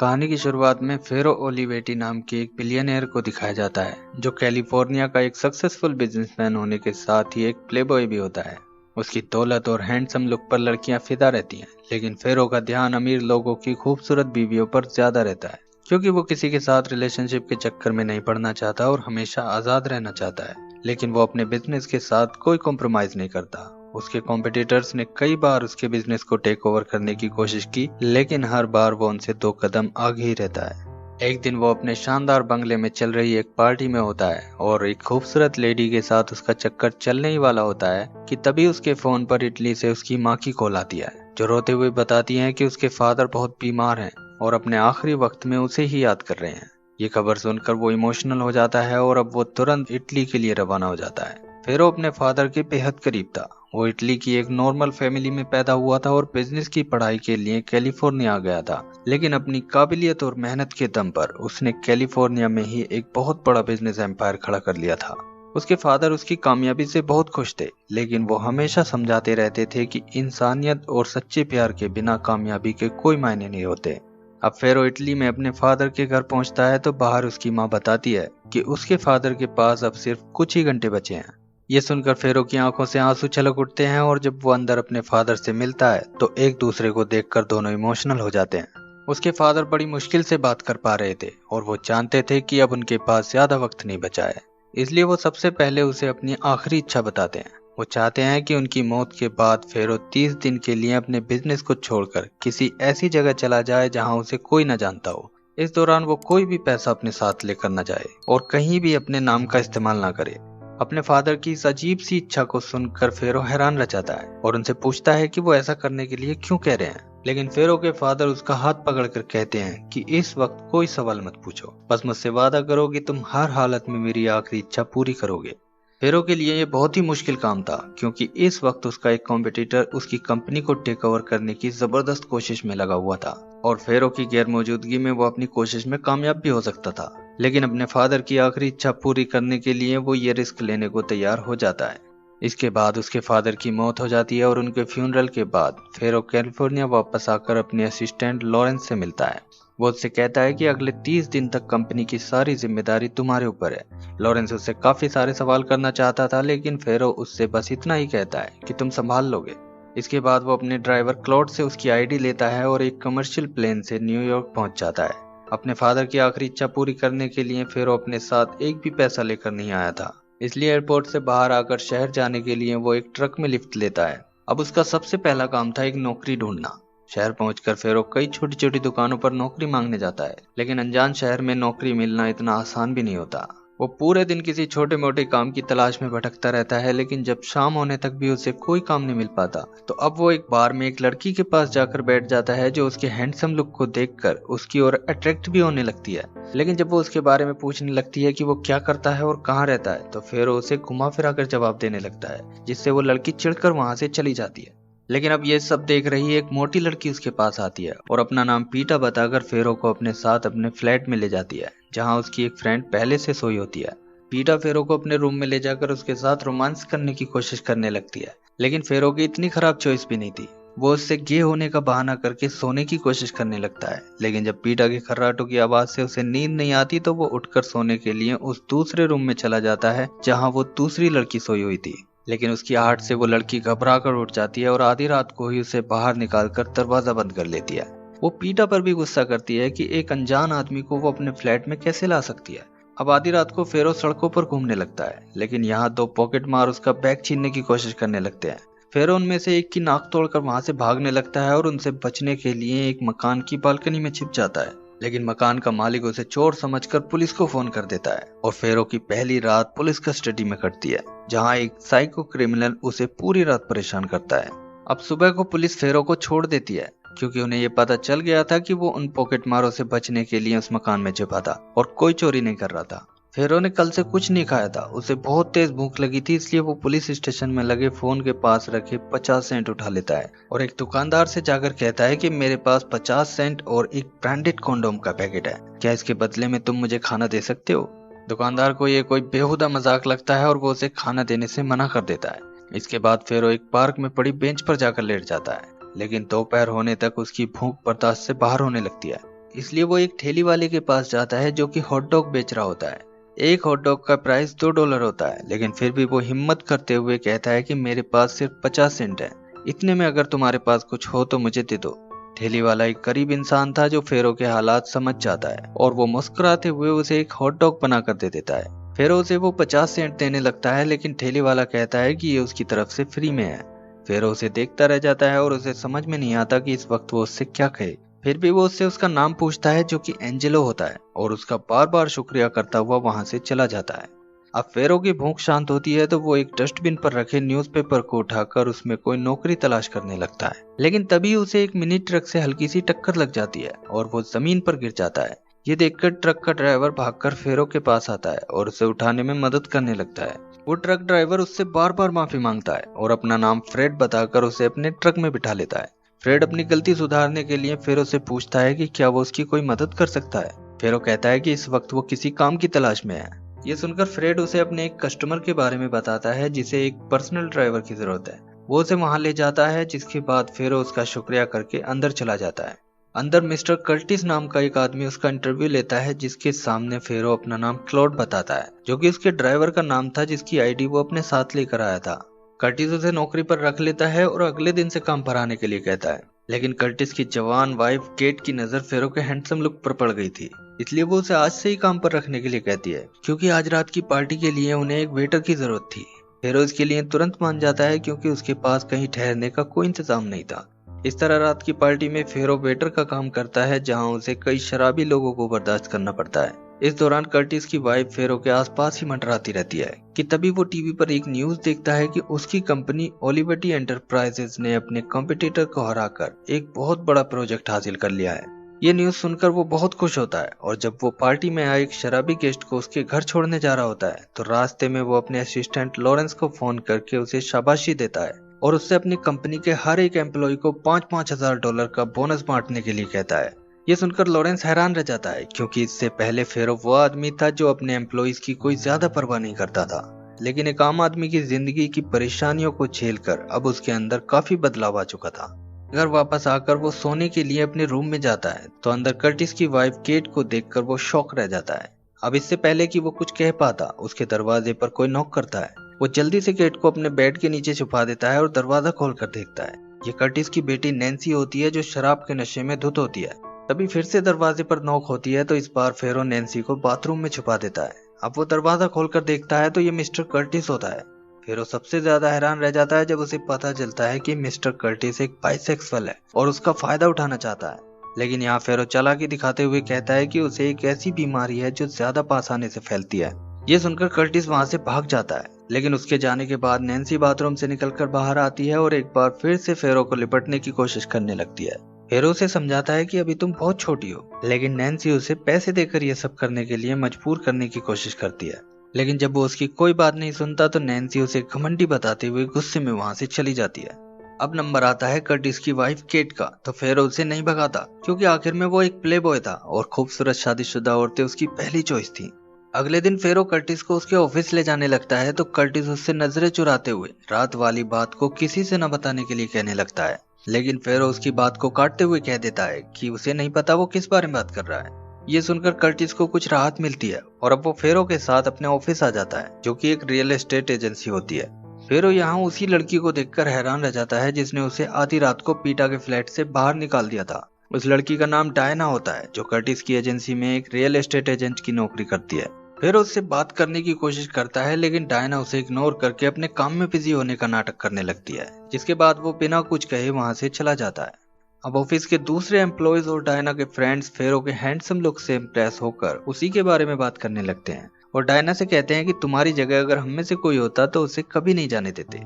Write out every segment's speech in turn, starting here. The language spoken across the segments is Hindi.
कहानी की शुरुआत में फेरो ओलिवेटी नाम के एक बिलियनियर को दिखाया जाता है जो कैलिफोर्निया का एक सक्सेसफुल बिजनेसमैन होने के साथ ही एक प्लेबॉय भी होता है। उसकी दौलत और हैंडसम लुक पर लड़कियां फिदा रहती हैं, लेकिन फेरो का ध्यान अमीर लोगों की खूबसूरत बीवियों पर ज्यादा रहता है, क्योंकि वो किसी के साथ रिलेशनशिप के चक्कर में नहीं पड़ना चाहता और हमेशा आजाद रहना चाहता है। लेकिन वो अपने बिजनेस के साथ कोई कॉम्प्रोमाइज नहीं करता। उसके कॉम्पिटिटर्स ने कई बार उसके बिजनेस को टेक ओवर करने की कोशिश की, लेकिन हर बार वो उनसे 2 कदम आगे ही रहता है। एक दिन वो अपने शानदार बंगले में चल रही एक पार्टी में होता है और एक खूबसूरत लेडी के साथ उसका चक्कर चलने ही वाला होता है कि तभी उसके फोन पर इटली से उसकी माँ की कॉल आती है, जो रोते हुए बताती है कि उसके फादर बहुत बीमार हैं और अपने आखिरी वक्त में उसे ही याद कर रहे हैं। ये खबर सुनकर वो इमोशनल हो जाता है और अब वो तुरंत इटली के लिए रवाना हो जाता है। फेरो अपने फादर के बेहद करीब था। वो इटली की एक नॉर्मल फैमिली में पैदा हुआ था और बिजनेस की पढ़ाई के लिए कैलिफोर्निया आ गया था, लेकिन अपनी काबिलियत और मेहनत के दम पर उसने कैलिफोर्निया में ही एक बहुत बड़ा बिजनेस एम्पायर खड़ा कर लिया था। उसके फादर उसकी कामयाबी से बहुत खुश थे, लेकिन वो हमेशा समझाते रहते थे कि इंसानियत और सच्चे प्यार के बिना कामयाबी के कोई मायने नहीं होते। अब फेरो इटली में अपने फादर के घर पहुंचता है तो बाहर उसकी माँ बताती है कि उसके फादर के पास अब सिर्फ कुछ ही घंटे बचे हैं। ये सुनकर फेरो की आंखों से आंसू छलक उठते हैं और जब वो अंदर अपने फादर से मिलता है तो एक दूसरे को देखकर दोनों इमोशनल हो जाते हैं। उसके फादर बड़ी मुश्किल से बात कर पा रहे थे और वो जानते थे कि अब उनके पास ज्यादा वक्त नहीं बचा है, इसलिए वो सबसे पहले उसे अपनी आखिरी इच्छा बताते हैं। वो चाहते हैं कि उनकी मौत के बाद फेरो 30 दिन के लिए अपने बिजनेस को छोड़कर किसी ऐसी जगह चला जाए जहां उसे कोई न जानता हो। इस दौरान वो कोई भी पैसा अपने साथ लेकर न जाए और कहीं भी अपने नाम का इस्तेमाल न करे। अपने फादर की इस अजीब सी इच्छा को सुनकर फेरो हैरान रह जाता है और उनसे पूछता है कि वो ऐसा करने के लिए क्यों कह रहे हैं। लेकिन फेरो के फादर उसका हाथ पकड़कर कहते हैं कि इस वक्त कोई सवाल मत पूछो, बस मुझसे वादा करो कि तुम हर हालत में मेरी आखिरी इच्छा पूरी करोगे। फेरो के लिए ये बहुत ही मुश्किल काम था, क्योंकि इस वक्त उसका एक कॉम्पिटिटर उसकी कंपनी को टेक ओवर करने की जबरदस्त कोशिश में लगा हुआ था और फेरो की गैर मौजूदगी में वो अपनी कोशिश में कामयाब भी हो सकता था। लेकिन अपने फादर की आखिरी इच्छा पूरी करने के लिए वो ये रिस्क लेने को तैयार हो जाता है। इसके बाद उसके फादर की मौत हो जाती है और उनके फ्यूनरल के बाद फेरो कैलिफोर्निया वापस आकर अपने असिस्टेंट लॉरेंस से मिलता है। वो उससे कहता है कि अगले 30 दिन तक कंपनी की सारी जिम्मेदारी तुम्हारे ऊपर है। लॉरेंस उससे काफी सारे सवाल करना चाहता था, लेकिन फेरो उससे बस इतना ही कहता है कि तुम संभाल लोगे। इसके बाद वो अपने ड्राइवर क्लॉड से उसकी आईडी लेता है और एक कमर्शियल प्लेन से न्यूयॉर्क पहुंच जाता है। अपने फादर की आखिरी इच्छा पूरी करने के लिए फेरो अपने साथ एक भी पैसा लेकर नहीं आया था, इसलिए एयरपोर्ट से बाहर आकर शहर जाने के लिए वो एक ट्रक में लिफ्ट लेता है। अब उसका सबसे पहला काम था एक नौकरी ढूंढना। शहर पहुंचकर फेरो कई छोटी छोटी दुकानों पर नौकरी मांगने जाता है, लेकिन अनजान शहर में नौकरी मिलना इतना आसान भी नहीं होता। वो पूरे दिन किसी छोटे मोटे काम की तलाश में भटकता रहता है, लेकिन जब शाम होने तक भी उसे कोई काम नहीं मिल पाता तो अब वो एक बार में एक लड़की के पास जाकर बैठ जाता है, जो उसके हैंडसम लुक को देखकर उसकी ओर अट्रैक्ट भी होने लगती है। लेकिन जब वो उसके बारे में पूछने लगती है कि वो क्या करता है और कहाँ रहता है, तो फेरो उसे घुमा फिरा कर जवाब देने लगता है, जिससे वो लड़की चिढ़कर वहां से चली जाती है। लेकिन अब ये सब देख रही एक मोटी लड़की उसके पास आती है और अपना नाम पीटा बताकर फेरो को अपने साथ अपने फ्लैट में ले जाती है, जहां उसकी एक फ्रेंड पहले से सोई होती है। पीटा फेरो को अपने रूम में ले जाकर उसके साथ रोमांस करने की कोशिश करने लगती है, लेकिन फेरो की इतनी खराब चॉइस भी नहीं थी। वो उससे गे होने का बहाना करके सोने की कोशिश करने लगता है, लेकिन जब पीटा के खर्राटों की आवाज से उसे नींद नहीं आती तो वो उठकर सोने के लिए उस दूसरे रूम में चला जाता है जहां वो दूसरी लड़की सोई हुई थी। लेकिन उसकी आहट से वो लड़की घबरा कर उठ जाती है और आधी रात को ही उसे बाहर निकालकर दरवाजा बंद कर लेती है। वो पीटा पर भी गुस्सा करती है कि एक अनजान आदमी को वो अपने फ्लैट में कैसे ला सकती है। अब आधी रात को फेरो सड़कों पर घूमने लगता है, लेकिन यहाँ 2 पॉकेट मार उसका बैग छीनने की कोशिश करने लगते हैं। फेरो उनमें से एक की नाक तोड़कर वहां से भागने लगता है और उनसे बचने के लिए एक मकान की बालकनी में छिप जाता है, लेकिन मकान का मालिक उसे चोर समझकर पुलिस को फोन कर देता है और फेरो की पहली रात पुलिस कस्टडी में कटती है, जहां एक साइको क्रिमिनल उसे पूरी रात परेशान करता है। अब सुबह को पुलिस फेरो को छोड़ देती है, क्योंकि उन्हें ये पता चल गया था कि वो उन पॉकेट मारों से बचने के लिए उस मकान में छिपा था और कोई चोरी नहीं कर रहा था। फेरो ने कल से कुछ नहीं खाया था, उसे बहुत तेज भूख लगी थी, इसलिए वो पुलिस स्टेशन में लगे फोन के पास रखे 50 सेंट उठा लेता है और एक दुकानदार से जाकर कहता है कि मेरे पास 50 सेंट और एक ब्रांडेड कॉन्डोम का पैकेट है, क्या इसके बदले में तुम मुझे खाना दे सकते हो। दुकानदार को ये कोई बेहुदा मजाक लगता है और वो उसे खाना देने से मना कर देता है। इसके बाद फेरो एक पार्क में पड़ी बेंच पर जाकर लेट जाता है, लेकिन दोपहर होने तक उसकी भूख बर्दाश्त से बाहर होने लगती है। इसलिए वो एक ठेली वाले के पास जाता है जो कि हॉट डॉग बेच रहा होता है। एक हॉट डॉग का प्राइस $2 होता है, लेकिन फिर भी वो हिम्मत करते हुए कहता है कि मेरे पास सिर्फ 50 सेंट है, इतने में अगर तुम्हारे पास कुछ हो तो मुझे दे दो। ठेली वाला एक गरीब इंसान था जो फेरो के हालात समझ जाता है और वो मुस्कुराते हुए उसे एक हॉट डॉग बना कर दे देता है। फेरो उसे वो 50 सेंट देने लगता है, लेकिन ठेली वाला कहता है कि ये उसकी तरफ से फ्री में है। फेरो उसे देखता रह जाता है और उसे समझ में नहीं आता कि इस वक्त वो उससे क्या कहे। फिर भी वो उससे उसका नाम पूछता है जो कि एंजेलो होता है और उसका बार बार शुक्रिया करता हुआ वहां से चला जाता है। अब फेरो की भूख शांत होती है तो वो एक डस्टबिन पर रखे न्यूज़पेपर को उठाकर उसमें कोई नौकरी तलाश करने लगता है, लेकिन तभी उसे एक मिनी ट्रक से हल्की सी टक्कर लग जाती है और वो जमीन पर गिर जाता है। ये देखकर ट्रक का ड्राइवर भागकर फेरो के पास आता है और उसे उठाने में मदद करने लगता है। वो ट्रक ड्राइवर उससे बार बार माफी मांगता है और अपना नाम फ्रेड बताकर उसे अपने ट्रक में बिठा लेता है। फ्रेड अपनी गलती सुधारने के लिए फेरो से पूछता है कि क्या वो उसकी कोई मदद कर सकता है। फेरो कहता है कि इस वक्त वो किसी काम की तलाश में है। ये सुनकर फ्रेड उसे अपने एक कस्टमर के बारे में बताता है जिसे एक पर्सनल ड्राइवर की जरूरत है। वो उसे वहां ले जाता है, जिसके बाद फेरो उसका शुक्रिया करके अंदर चला जाता है। अंदर मिस्टर कर्टिस नाम का एक आदमी उसका इंटरव्यू लेता है, जिसके सामने फेरो अपना नाम क्लॉड बताता है जो कि उसके ड्राइवर का नाम था जिसकी आईडी वो अपने साथ लेकर आया था। कर्टिस उसे नौकरी पर रख लेता है और अगले दिन से काम पर आने के लिए कहता है, लेकिन कर्टिस की जवान वाइफ केट की नजर फेरो के हैंडसम लुक पर पड़ गई थी, इसलिए वो उसे आज से ही काम पर रखने के लिए कहती है, क्योंकि आज रात की पार्टी के लिए उन्हें एक वेटर की जरूरत थी। फेरो इसके लिए तुरंत मान जाता है क्योंकि उसके पास कहीं ठहरने का कोई इंतजाम नहीं था। इस तरह रात की पार्टी में फेरो वेटर का काम करता है, जहां उसे कई शराबी लोगों को बर्दाश्त करना पड़ता है। इस दौरान कर्टिस की वाइफ फेरो के आसपास ही मंडराती रहती है कि तभी वो टीवी पर एक न्यूज देखता है कि उसकी कंपनी ओलिवेटी एंटरप्राइजेज ने अपने कॉम्पिटिटर को हराकर एक बहुत बड़ा प्रोजेक्ट हासिल कर लिया है। ये न्यूज सुनकर वो बहुत खुश होता है और जब वो पार्टी में आए एक शराबी गेस्ट को उसके घर छोड़ने जा रहा होता है तो रास्ते में वो अपने असिस्टेंट लॉरेंस को फोन करके उसे शाबाशी देता है और उससे अपनी कंपनी के हर एक एम्प्लॉय को $5,000 का बोनस बांटने के लिए कहता है। ये सुनकर लॉरेंस हैरान रह जाता है, क्योंकि इससे पहले फेरो वो आदमी था जो अपने एम्प्लॉयज की कोई ज्यादा परवाह नहीं करता था, लेकिन एक आम आदमी की जिंदगी की परेशानियों को झेलकर अब उसके अंदर काफी बदलाव आ चुका था। घर वापस आकर वो सोने के लिए अपने रूम में जाता है तो अंदर कर्टिस की वाइफ केट को देखकर वो शॉक रह जाता है। अब इससे पहले कि वो कुछ कह पाता, उसके दरवाजे पर कोई नॉक करता है। वो जल्दी से केट को अपने बेड के नीचे छुपा देता है और दरवाजा खोलकर देखता है। ये कर्टिस की बेटी नैन्सी होती है जो शराब के नशे में धुत होती है। तभी फिर से दरवाजे पर नॉक होती है तो इस बार फेरो नैन्सी को बाथरूम में छुपा देता है। अब वो दरवाजा खोलकर देखता है तो ये मिस्टर कर्टिस होता है। फेरो सबसे ज्यादा हैरान रह जाता है जब उसे पता चलता है कि मिस्टर कर्टिस एक बाइसेक्सुअल है और उसका फायदा उठाना चाहता है, लेकिन यहाँ फेरो चालाकी दिखाते हुए कहता है कि उसे एक ऐसी बीमारी है जो ज्यादा पास आने से फैलती है। ये सुनकर कर्टिस वहां से भाग जाता है, लेकिन उसके जाने के बाद नैन्सी बाथरूम से निकलकर बाहर आती है और एक बार फिर से फेरो को लिपटने की कोशिश करने लगती है। फेरो उसे समझाता है कि अभी तुम बहुत छोटी हो, लेकिन नैन्सी उसे पैसे देकर ये सब करने के लिए मजबूर करने की कोशिश करती है। लेकिन जब वो उसकी कोई बात नहीं सुनता तो नैन्सी उसे घमंडी बताते हुए गुस्से में वहां से चली जाती है। अब नंबर आता है कर्टिस की वाइफ केट का, तो फेरो उसे नहीं भगाता क्योंकि आखिर में वो एक प्ले बॉय था और खूबसूरत शादीशुदा औरतें उसकी पहली चॉइस थी। अगले दिन फेरो कर्टिस को उसके ऑफिस ले जाने लगता है तो कर्टिस उससे नजरें चुराते हुए रात वाली बात को किसी से न बताने के लिए कहने लगता है, लेकिन फेरो उसकी बात को काटते हुए कह देता है कि उसे नहीं पता वो किस बारे में बात कर रहा है। ये सुनकर कर्टिस को कुछ राहत मिलती है और अब वो फेरो के साथ अपने ऑफिस आ जाता है, जो कि एक रियल एस्टेट एजेंसी होती है। फेरो यहाँ उसी लड़की को देखकर हैरान रह जाता है जिसने उसे आधी रात को पीटा के फ्लैट से बाहर निकाल दिया था। उस लड़की का नाम डायना होता है, जो कर्टिस की एजेंसी में एक रियल एस्टेट एजेंट की नौकरी करती है। फेरो उससे बात करने की कोशिश करता है, लेकिन डायना उसे इग्नोर करके अपने काम में बिजी होने का नाटक करने लगती है, जिसके बाद वो बिना कुछ कहे वहां से चला जाता है। अब ऑफिस के दूसरे एम्प्लॉयज और डायना के फ्रेंड्स फेरो के हैंडसम लुक से इम्प्रेस होकर उसी के बारे में बात करने लगते हैं और डायना से कहते हैं कि तुम्हारी जगह अगर हम में से कोई होता तो उसे कभी नहीं जाने देते।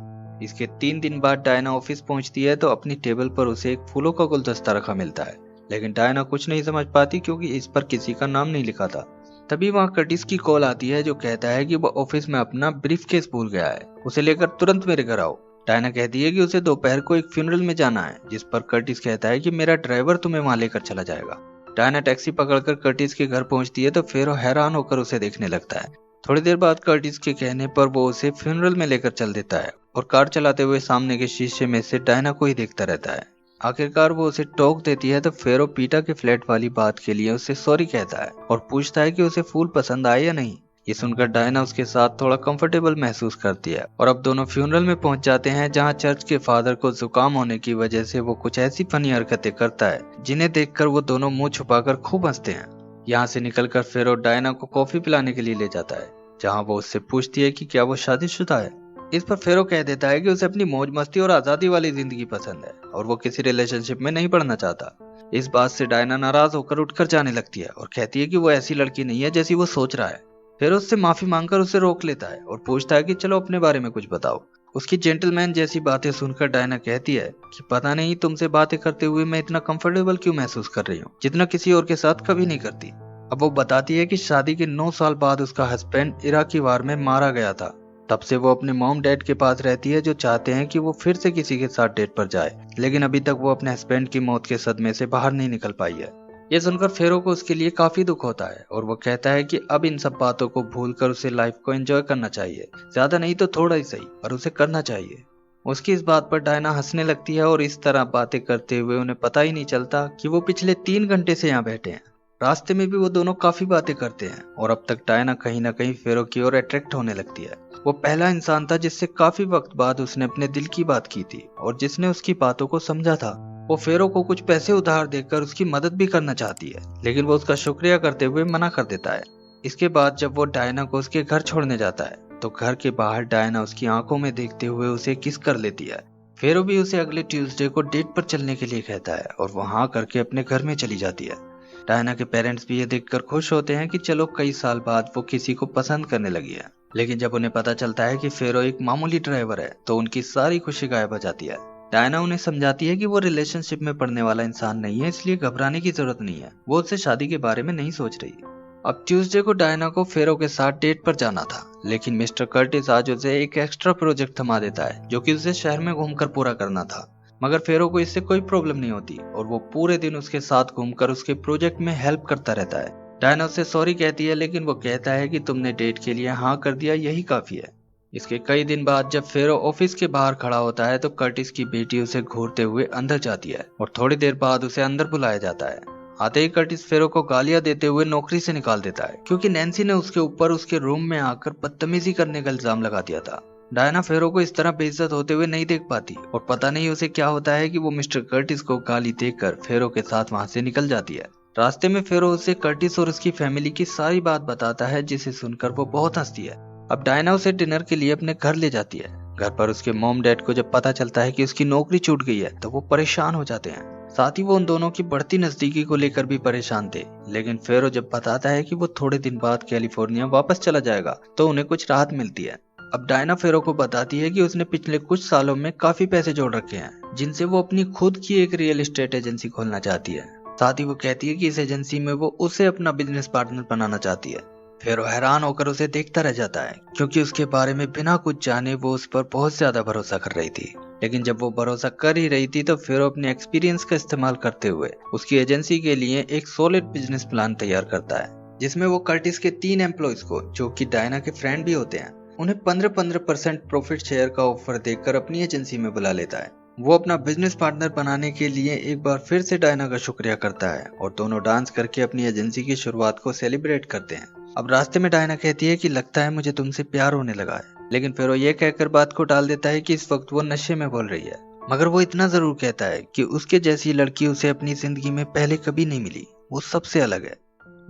इसके 3 दिन बाद डायना ऑफिस पहुंचती है तो अपनी टेबल पर उसे एक फूलों का गुलदस्ता रखा मिलता है, लेकिन डायना कुछ नहीं समझ पाती क्योंकि इस पर किसी का नाम नहीं लिखा था। तभी वहाँ कर्टिस की कॉल आती है जो कहता है कि वो ऑफिस में अपना ब्रीफकेस भूल गया है, उसे लेकर तुरंत मेरे घर आओ। डायना कहती है कि उसे दोपहर को एक फ्यूनरल में जाना है, जिस पर कर्टिस कहता है कि मेरा ड्राइवर तुम्हें वहां लेकर चला जाएगा। डायना टैक्सी पकड़कर कर्टिस के घर पहुंचती है तो फेरो हैरान होकर उसे देखने लगता है। थोड़ी देर बाद कर्टिस के कहने पर वो उसे फ्यूनरल में लेकर चल देता है और कार चलाते हुए सामने के शीशे में से डायना को ही देखता रहता है। आखिरकार वो उसे टोक देती है तो फेरो पीटा के फ्लैट वाली बात के लिए उसे सॉरी कहता है और पूछता है कि उसे फूल पसंद आए या नहीं। ये सुनकर डायना उसके साथ थोड़ा कंफर्टेबल महसूस करती है और अब दोनों फ्यूनरल में पहुंच जाते हैं, जहां चर्च के फादर को जुकाम होने की वजह से वो कुछ ऐसी फनी हरकतें करता है जिन्हें देखकर वो दोनों मुंह छुपाकर खूब हंसते हैं। यहाँ से निकलकर फेरो डायना को कॉफी पिलाने के लिए ले जाता है, जहाँ वो उससे पूछती है कि क्या वो शादीशुदा है। इस पर फेरो कह देता है कि उसे अपनी मौज मस्ती और आजादी वाली जिंदगी पसंद है और वो किसी रिलेशनशिप में नहीं पड़ना चाहता। इस बात से डायना नाराज होकर उठकर जाने लगती है और कहती है कि वो ऐसी लड़की नहीं है जैसी वो सोच रहा है। फिर उससे माफी मांगकर उसे रोक लेता है और पूछता है कि चलो अपने बारे में कुछ बताओ। उसकी जेंटलमैन जैसी बातें सुनकर डायना कहती है कि पता नहीं तुमसे बातें करते हुए मैं इतना कंफर्टेबल क्यों महसूस कर रही हूँ, जितना किसी और के साथ कभी नहीं करती। अब वो बताती है कि शादी के 9 साल बाद उसका हस्बैंड इराकी वार में मारा गया था। तब से वो अपने मॉम डैड के पास रहती है, जो चाहते हैं कि वो फिर से किसी के साथ डेट पर जाए, लेकिन अभी तक वो अपने हस्बैंड की मौत के सदमे से बाहर नहीं निकल पाई है। ये सुनकर फेरो को उसके लिए काफी दुख होता है और वो कहता है कि अब इन सब बातों को भूलकर उसे लाइफ को एंजॉय करना चाहिए, ज्यादा नहीं तो थोड़ा ही सही, पर उसे करना चाहिए। उसकी इस बात पर डायना हंसने लगती है और इस तरह बातें करते हुए उन्हें पता ही नहीं चलता कि वो पिछले 3 घंटे से यहाँ बैठे हैं। रास्ते में भी वो दोनों काफी बातें करते हैं और अब तक डायना कहीं ना कहीं फेरो की ओर अट्रैक्ट होने लगती है। वो पहला इंसान था जिससे काफी वक्त बाद उसने अपने दिल की बात की थी और जिसने उसकी बातों को समझा था। वो फेरो को कुछ पैसे उधार देकर उसकी मदद भी करना चाहती है, लेकिन वो उसका शुक्रिया करते हुए मना कर देता है। इसके बाद जब वो डायना को उसके घर छोड़ने जाता है तो घर के बाहर डायना उसकी आंखों में देखते हुए उसे किस कर लेती है। फेरो भी उसे अगले ट्यूसडे को डेट पर चलने के लिए कहता है और वो हाँ करके अपने घर में चली जाती है। डायना के पेरेंट्स भी ये देखकर खुश होते हैं कि चलो कई साल बाद वो किसी को पसंद करने लगी है, लेकिन जब उन्हें पता चलता है कि फेरो एक मामूली ड्राइवर है तो उनकी सारी खुशी गायब हो जाती है। डायना उन्हें समझाती है कि वो रिलेशनशिप में पड़ने वाला इंसान नहीं है, इसलिए घबराने की जरूरत नहीं है, वो उससे शादी के बारे में नहीं सोच रही। अब ट्यूसडे को डायना को फेरो के साथ डेट पर जाना था, लेकिन मिस्टर कर्टिस आज उसे एक एक्स्ट्रा प्रोजेक्ट थमा देता है जो कि उसे शहर में घूमकर पूरा करना था। मगर फेरो को इससे कोई प्रॉब्लम नहीं होती और वो पूरे दिन उसके साथ घूमकर उसके प्रोजेक्ट में हेल्प करता रहता है। डायना उससे सॉरी कहती है, लेकिन वो कहता है कि तुमने डेट के लिए हाँ कर दिया, यही काफी है। इसके कई दिन बाद जब फेरो ऑफिस के बाहर खड़ा होता है तो कर्टिस की बेटी उसे घूरते हुए अंदर जाती है और थोड़ी देर बाद उसे अंदर बुलाया जाता है। आते ही कर्टिस फेरो को गालियां देते हुए नौकरी से निकाल देता है, क्योंकि नैन्सी ने उसके ऊपर उसके रूम में आकर बदतमीजी करने का इल्जाम लगा दिया था। डायना फेरो को इस तरह बेइज्जत होते हुए नहीं देख पाती और पता नहीं उसे क्या होता है कि वो मिस्टर कर्टिस को गाली देकर फेरो के साथ वहां से निकल जाती है। रास्ते में फेरो उसे कर्टिस और उसकी फैमिली की सारी बात बताता है, जिसे सुनकर वो बहुत हंसती है। अब डायना उसे डिनर के लिए अपने घर ले जाती है। घर पर उसके मॉम डैड को जब पता चलता है कि उसकी नौकरी छूट गई है तो वो परेशान हो जाते हैं। साथ ही वो उन दोनों की बढ़ती नजदीकी को लेकर भी परेशान थे, लेकिन फेरो जब बताता है कि वो थोड़े दिन बाद कैलिफोर्निया वापस चला जाएगा तो उन्हें कुछ राहत मिलती है। अब डायना फेरो को बताती है कि उसने पिछले कुछ सालों में काफी पैसे जोड़ रखे हैं, जिनसे वो अपनी खुद की एक रियल एस्टेट एजेंसी खोलना चाहती है। साथ ही वो कहती है कि इस एजेंसी में वो उसे अपना बिजनेस पार्टनर बनाना चाहती है। फेरो हैरान होकर उसे देखता रह जाता है, क्योंकि उसके बारे में बिना कुछ जाने वो उस पर बहुत ज्यादा भरोसा कर रही थी। लेकिन जब वो भरोसा कर ही रही थी तो फेरो अपने एक्सपीरियंस का इस्तेमाल करते हुए उसकी एजेंसी के लिए एक सॉलिड बिजनेस प्लान तैयार करता है, जिसमें वो कर्टिस के 3 एम्प्लॉयज को, जो कि डायना के फ्रेंड भी होते हैं, उन्हें 15% प्रॉफिट शेयर का ऑफर देकर अपनी एजेंसी में बुला लेता है। वो अपना बिजनेस पार्टनर बनाने के लिए एक बार फिर से डायना का शुक्रिया करता है और दोनों डांस करके अपनी एजेंसी की शुरुआत को सेलिब्रेट करते हैं। अब रास्ते में डायना कहती है कि लगता है मुझे तुमसे प्यार होने लगा है, लेकिन फिर वो ये कहकर बात को टाल देता है कि इस वक्त वो नशे में बोल रही है। मगर वो इतना जरूर कहता है कि उसके जैसी लड़की उसे अपनी जिंदगी में पहले कभी नहीं मिली, वो सबसे अलग है।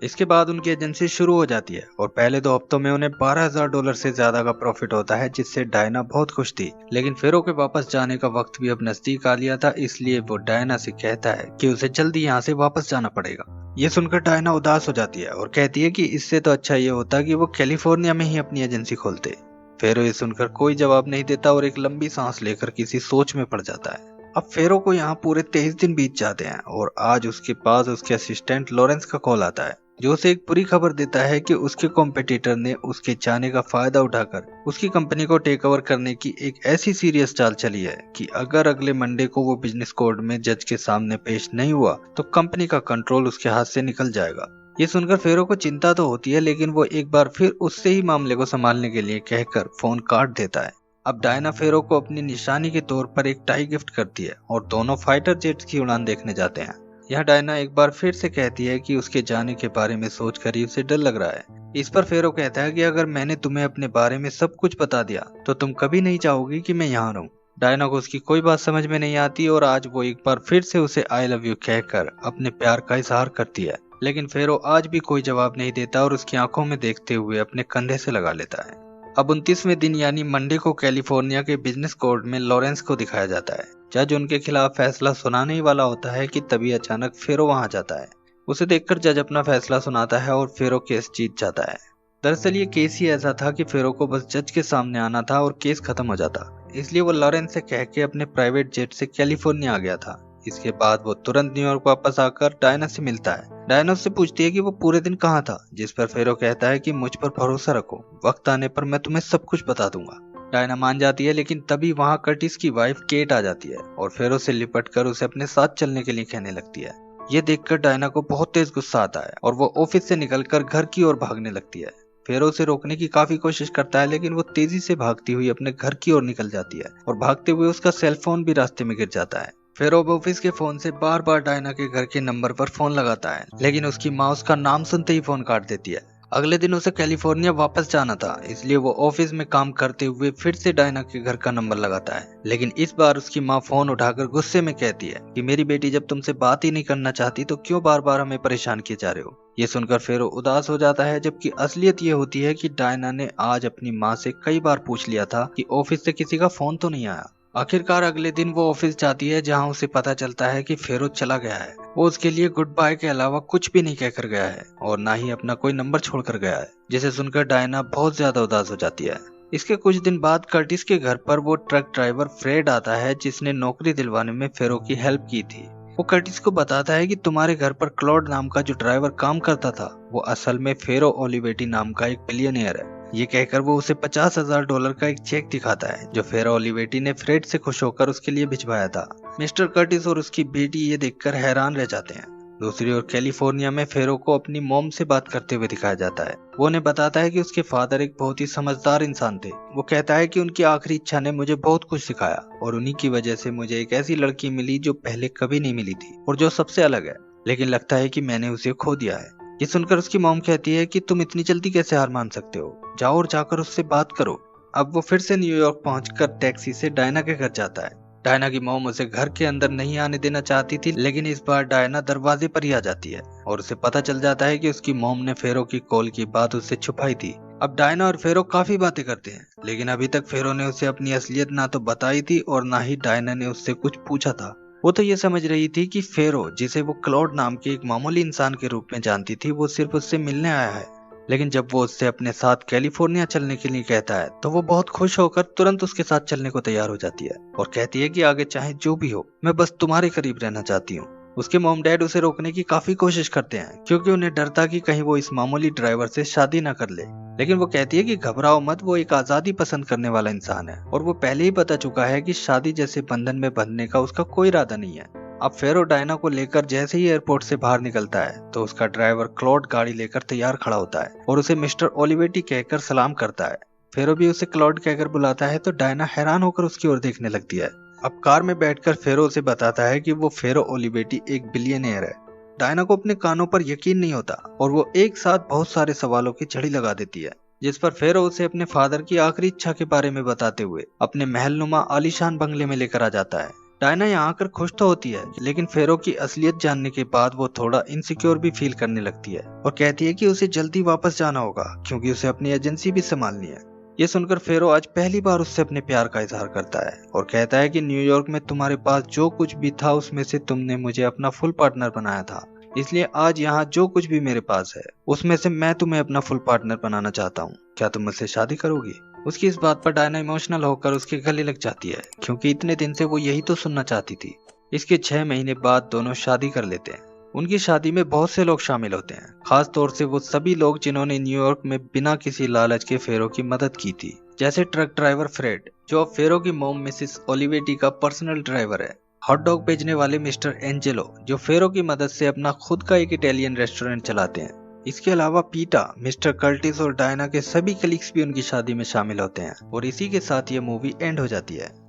इसके बाद उनकी एजेंसी शुरू हो जाती है और पहले 2 हफ्तों में उन्हें $12,000 से ज्यादा का प्रॉफिट होता है, जिससे डायना बहुत खुश थी। लेकिन फेरो के वापस जाने का वक्त भी अब नजदीक आ लिया था, इसलिए वो डायना से कहता है कि उसे जल्दी यहाँ से वापस जाना पड़ेगा। ये सुनकर डायना उदास हो जाती है और कहती है कि इससे तो अच्छा ये होता कि वो कैलिफोर्निया में ही अपनी एजेंसी खोलते। फेरो ये सुनकर कोई जवाब नहीं देता और एक लंबी सांस लेकर किसी सोच में पड़ जाता है। अब फेरो को यहाँ पूरे 23 दिन बीत जाते हैं और आज उसके पास उसके असिस्टेंट लॉरेंस का कॉल आता है, जो उसे एक बुरी खबर देता है कि उसके कॉम्पिटिटर ने उसके जाने का फायदा उठाकर उसकी कंपनी को टेक ओवर करने की एक ऐसी सीरियस चाल चली है कि अगर अगले मंडे को वो बिजनेस कोर्ट में जज के सामने पेश नहीं हुआ तो कंपनी का कंट्रोल उसके हाथ से निकल जाएगा। ये सुनकर फेरो को चिंता तो होती है, लेकिन वो एक बार फिर उससे ही मामले को संभालने के लिए कहकर फोन काट देता है। अब डायना फेरो को अपनी निशानी के तौर पर एक टाई गिफ्ट करती है और दोनों फाइटर जेट्स की उड़ान देखने जाते हैं। यह डायना एक बार फिर से कहती है कि उसके जाने के बारे में सोचकर ही उसे डर लग रहा है। इस पर फेरो कहता है कि अगर मैंने तुम्हें अपने बारे में सब कुछ बता दिया तो तुम कभी नहीं चाहोगी कि मैं यहाँ रहूं। डायना को उसकी कोई बात समझ में नहीं आती और आज वो एक बार फिर से उसे आई लव यू कहकर अपने प्यार का इजहार करती है, लेकिन फेरो आज भी कोई जवाब नहीं देता और उसकी आंखों में देखते हुए अपने कंधे से लगा लेता है। अब 29वें दिन यानी मंडे को कैलिफोर्निया के बिजनेस कोर्ट में लॉरेंस को दिखाया जाता है। जज उनके खिलाफ फैसला सुनाने ही वाला होता है कि तभी अचानक फेरो वहां जाता है। उसे देखकर जज अपना फैसला सुनाता है और फेरो केस जीत जाता है। दरअसल ये केस ही ऐसा था कि फेरो को बस जज के सामने आना था और केस खत्म हो जाता, इसलिए वो लॉरेंस से कह के अपने प्राइवेट जेट से कैलिफोर्निया आ गया था। इसके बाद वो तुरंत न्यूयॉर्क वापस आकर डायना से मिलता है। डायना उससे पूछती है कि वो पूरे दिन कहाँ था, जिस पर फेरो कहता है कि मुझ पर भरोसा रखो, वक्त आने पर मैं तुम्हें सब कुछ बता दूंगा। डायना मान जाती है, लेकिन तभी वहाँ कर्टिस की वाइफ केट आ जाती है और फेरो से लिपट कर उसे अपने साथ चलने के लिए कहने लगती है। ये देखकर डायना को बहुत तेज गुस्सा आता है और वो ऑफिस से निकलकर घर की ओर भागने लगती है। फेरो उसे रोकने की काफी कोशिश करता है, लेकिन वो तेजी से भागती हुई अपने घर की ओर निकल जाती है और भागते हुए उसका सेलफोन भी रास्ते में गिर जाता है। फेरो ऑफिस के फोन से बार बार डायना के घर के नंबर पर फोन लगाता है, लेकिन उसकी माँ उसका नाम सुनते ही फोन काट देती है। अगले दिन उसे कैलिफोर्निया वापस जाना था, इसलिए वो ऑफिस में काम करते हुए फिर से डायना के घर का नंबर लगाता है, लेकिन इस बार उसकी माँ फोन उठाकर गुस्से में कहती है कि मेरी बेटी जब तुमसे बात ही नहीं करना चाहती तो क्यों बार बार हमें परेशान किए जा रहे हो। ये सुनकर फेरो उदास हो जाता है, जबकि असलियत ये होती है कि डायना ने आज अपनी माँ से कई बार पूछ लिया था कि ऑफिस से किसी का फोन तो नहीं आया। आखिरकार अगले दिन वो ऑफिस जाती है, जहां उसे पता चलता है कि फेरो चला गया है। वो उसके लिए गुड बाय के अलावा कुछ भी नहीं कहकर गया है और ना ही अपना कोई नंबर छोड़कर गया है, जिसे सुनकर डायना बहुत ज्यादा उदास हो जाती है। इसके कुछ दिन बाद कर्टिस के घर पर वो ट्रक ड्राइवर फ्रेड आता है, जिसने नौकरी दिलवाने में फेरो की हेल्प की थी। वो कर्टिस को बताता है कि तुम्हारे घर पर क्लॉड नाम का जो ड्राइवर काम करता था वो असल में फेरो ओलिवेटी नाम का एक बिलियनियर है। ये कहकर वो उसे $50,000 का एक चेक दिखाता है, जो फेरो ओलिवेटी ने फ्रेड से खुश होकर उसके लिए भिजवाया था। मिस्टर कर्टिस और उसकी बेटी ये देखकर हैरान रह जाते हैं। दूसरी ओर कैलिफोर्निया में फेरो को अपनी मॉम से बात करते हुए दिखाया जाता है। वो उन्हें बताता है कि उसके फादर एक बहुत ही समझदार इंसान थे। वो कहता है कि उनकी आखिरी इच्छा ने मुझे बहुत कुछ सिखाया और उन्हीं की वजह से मुझे एक ऐसी लड़की मिली जो पहले कभी नहीं मिली थी और जो सबसे अलग है, लेकिन लगता है कि मैंने उसे खो दिया है। ये सुनकर उसकी मॉम कहती है कि तुम इतनी जल्दी कैसे हार मान सकते हो, जाओ और जाकर उससे बात करो। अब वो फिर से न्यूयॉर्क पहुंचकर टैक्सी से डायना के घर जाता है। डायना की मॉम उसे घर के अंदर नहीं आने देना चाहती थी, लेकिन इस बार डायना दरवाजे पर ही आ जाती है और उसे पता चल जाता है कि उसकी मॉम ने फेरो की कॉल की बात उससे छुपाई थी। अब डायना और फेरो काफी बातें करते हैं, लेकिन अभी तक फेरो ने उसे अपनी असलियत ना तो बताई थी और ना ही डायना ने उससे कुछ पूछा था। वो तो ये समझ रही थी कि फेरो, जिसे वो क्लॉड नाम के एक मामूली इंसान के रूप में जानती थी, वो सिर्फ उससे मिलने आया है। लेकिन जब वो उससे अपने साथ कैलिफोर्निया चलने के लिए कहता है तो वो बहुत खुश होकर तुरंत उसके साथ चलने को तैयार हो जाती है और कहती है कि आगे चाहे जो भी हो, मैं बस तुम्हारे करीब रहना चाहती हूँ। उसके मॉम डैड उसे रोकने की काफी कोशिश करते हैं, क्योंकि उन्हें डर था कि कहीं वो इस मामूली ड्राइवर से शादी न कर ले। लेकिन वो कहती है कि घबराओ मत, वो एक आजादी पसंद करने वाला इंसान है और वो पहले ही बता चुका है कि शादी जैसे बंधन में बंधने का उसका कोई इरादा नहीं है। अब फेरो डायना को लेकर जैसे ही एयरपोर्ट से बाहर निकलता है तो उसका ड्राइवर क्लॉड गाड़ी लेकर तैयार खड़ा होता है और उसे मिस्टर ओलिवेटी कहकर सलाम करता है। फेरो भी उसे क्लॉड कहकर बुलाता है तो डायना हैरान होकर उसकी ओर देखने लगती है। अब कार में बैठकर फेरो उसे बताता है कि वो फेरो ओलिवेटी एक बिलियनियर है। डायना को अपने कानों पर यकीन नहीं होता और वो एक साथ बहुत सारे सवालों की झड़ी लगा देती है, जिस पर फेरो उसे अपने फादर की आखिरी इच्छा के बारे में बताते हुए अपने महलनुमा आलीशान बंगले में लेकर आ जाता है। डायना यहाँ आकर खुश तो होती है, लेकिन फेरो की असलियत जानने के बाद वो थोड़ा इनसिक्योर भी फील करने लगती है और कहती है कि उसे जल्दी वापस जाना होगा, क्योंकि उसे अपनी एजेंसी भी संभालनी है। ये सुनकर फेरो आज पहली बार उससे अपने प्यार का इजहार करता है और कहता है कि न्यूयॉर्क में तुम्हारे पास जो कुछ भी था उसमें से तुमने मुझे अपना फुल पार्टनर बनाया था, इसलिए आज यहाँ जो कुछ भी मेरे पास है उसमें से मैं तुम्हें अपना फुल पार्टनर बनाना चाहता हूँ। क्या तुम मुझसे शादी करोगी? उसकी इस बात पर डायना इमोशनल होकर उसके गले लग जाती है, क्योंकि इतने दिन से वो यही तो सुनना चाहती थी। इसके 6 महीने बाद दोनों शादी कर लेते हैं। उनकी शादी में बहुत से लोग शामिल होते हैं, खास तौर से वो सभी लोग जिन्होंने न्यूयॉर्क में बिना किसी लालच के फेरो की मदद की थी, जैसे ट्रक ड्राइवर फ्रेड, जो अब फेरो की मॉम मिसिस ओलिवेटी का पर्सनल ड्राइवर है, हॉट डॉग बेचने वाले मिस्टर एंजेलो, जो फेरो की मदद से अपना खुद का एक इटालियन रेस्टोरेंट चलाते हैं, इसके अलावा पीटा, मिस्टर कर्टिस और डायना के सभी कलीग्स भी उनकी शादी में शामिल होते हैं और इसी के साथ ये मूवी एंड हो जाती है।